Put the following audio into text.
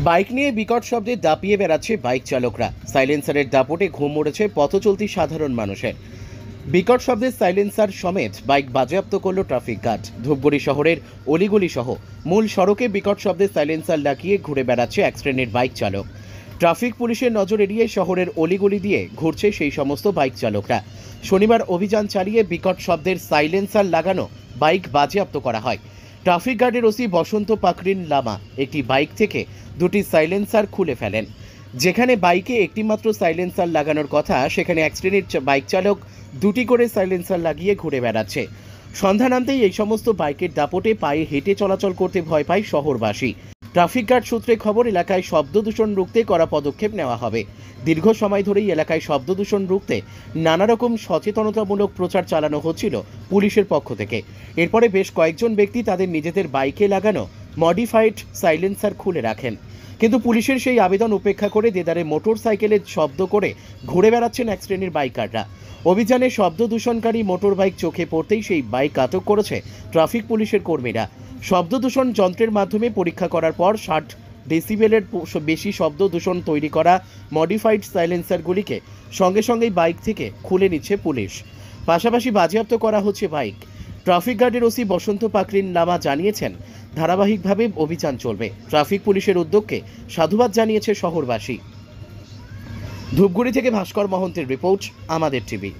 Bike নিয়ে বিকট শব্দে দাপিয়ে বেড়াচ্ছে বাইক চালকরা। সাইলেন্সারের দাপটে ঘুম মরেছে পথচলতি সাধারণ মানুষের। বিকট শব্দে সাইলেন্সার সমেত বাইক বাজেয়াপ্ত করল ট্রাফিক গার্ড। ধূপগুড়ি শহরের অলিগলি সহ মূল সড়কে বিকট শব্দে সাইলেন্সার লাগিয়ে ঘুরে বেড়াচ্ছে এক শ্রেণীর বাইক চালক। ট্রাফিক পুলিশের নজর এড়িয়ে শহরের অলিগলি দিয়ে ঘুরছে সেই সমস্ত বাইক চালকরা। শনিবার অভিযান চালিয়ে বিকট শব্দের সাইলেন্সার লাগানো বাইক বাজেয়াপ্ত করা হয়। ট্রাফিক গার্ডের ওসি বসন্ত পাকরিন লামা একটি বাইক থেকে দুটি সাইলেন্সার খুলে ফেলেন। যেখানে বাইকে একটিমাত্র সাইলেন্সার লাগানোর কথা, সেখানে এক শ্রেণীর বাইক চালক দুটি করে সাইলেন্সার লাগিয়ে ঘুরে বেড়াচ্ছে। সন্ধ্যা নামতেই এই সমস্ত বাইকের দাপটে পায়ে হেঁটে চলাচল করতে ভয় পায় শহরবাসী। ট্রাফিক গার্ড সূত্রে খবর, এলাকায় শব্দ দূষণ রুখতে কড়া পদক্ষেপ নেওয়া হবে। দীর্ঘ সময় ধরেই এলাকায় শব্দ দূষণ রুখতে নানা রকম সচেতনতামূলক প্রচার চালানো হচ্ছিল পুলিশের পক্ষ থেকে। এরপরে বেশ কয়েকজন ব্যক্তি তাদের নিজেদের বাইকে লাগানো মডিফাইড সাইলেন্সার খুলে রাখেন, কিন্তু পুলিশের সেই আবেদন উপেক্ষা করে দেদারে মোটর সাইকেলের শব্দ করে ঘুরে বেড়াচ্ছেন এক শ্রেণীর বাইকাররা। অভিযানে শব্দ দূষণকারী মোটর বাইক চোখে পড়তেই সেই বাইক আটক করেছে ট্রাফিক পুলিশের কর্মীরা। শব্দ দূষণ যন্ত্রের মাধ্যমে পরীক্ষা করার পর 60 ডেসিবেলের বেশি শব্দ দূষণ তৈরি করা মডিফাইড সাইলেন্সারগুলিকে সঙ্গে সঙ্গেই বাইক থেকে খুলে নিচ্ছে পুলিশ। পাশাপাশি বাজেয়াপ্ত করা হচ্ছে বাইক। ট্রাফিক গার্ডের ওসি বসন্ত পাকরিন লামা জানিয়েছেন, ধারাবাহিকভাবে অভিযান চলবে। ট্রাফিক পুলিশের উদ্যোগকে সাধুবাদ জানিয়েছে শহরবাসী। ধূপগুড়ি থেকে ভাস্কর মহন্তের রিপোর্ট, আমাদের টিভি।